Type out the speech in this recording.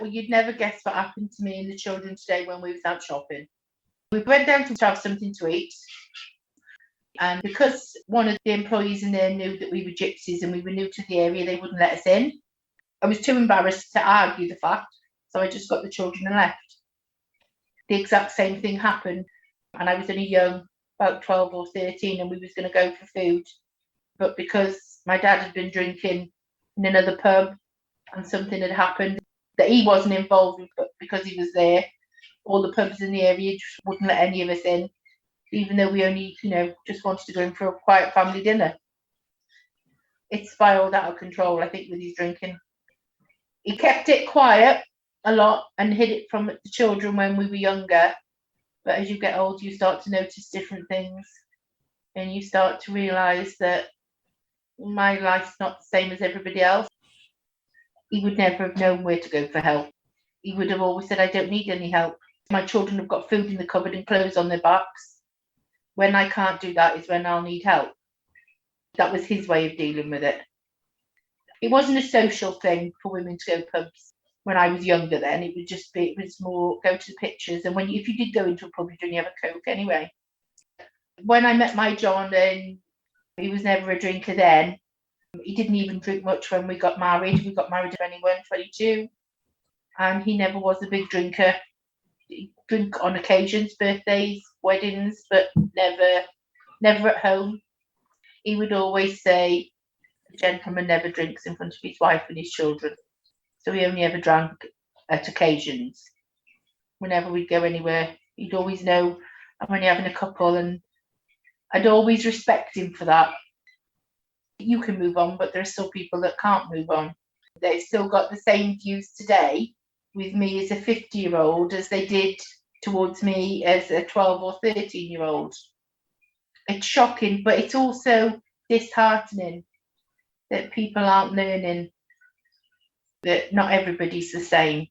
Well, you'd never guess what happened to me and the children today when we was out shopping. We went down to have something to eat, and because one of the employees in there knew that we were gypsies and we were new to the area, they wouldn't let us in. I was too embarrassed to argue the fact, so I just got the children and left. The exact same thing happened, and I was only young, about 12 or 13, and we was going to go for food. But because my dad had been drinking in another pub and something had happened that he wasn't involved with, but because he was there, all the pubs in the area just wouldn't let any of us in, even though we only, just wanted to go in for a quiet family dinner. It spiraled out of control, I think, with his drinking. He kept it quiet a lot and hid it from the children when we were younger. But as you get older, you start to notice different things, and you start to realise that my life's not the same as everybody else. He would never have known where to go for help. He would have always said, I don't need any help. My children have got food in the cupboard and clothes on their backs. When I can't do that is when I'll need help. That was his way of dealing with it. It wasn't a social thing for women to go pubs when I was younger then. It was more go to the pictures. And if you did go into a pub, you'd only have a Coke anyway. When I met my John, and he was never a drinker then. He didn't even drink much when we got married. We got married when he was 22. And he never was a big drinker. He'd drink on occasions, birthdays, weddings, but never at home. He would always say, a gentleman never drinks in front of his wife and his children. So he only ever drank at occasions. Whenever we'd go anywhere, he'd always know I'm only having a couple, and I'd always respect him for that. You can move on, but there are still people that can't move on. They've still got the same views today with me as a 50-year-old as they did towards me as a 12 or 13-year-old. It's shocking, but it's also disheartening that people aren't learning that not everybody's the same.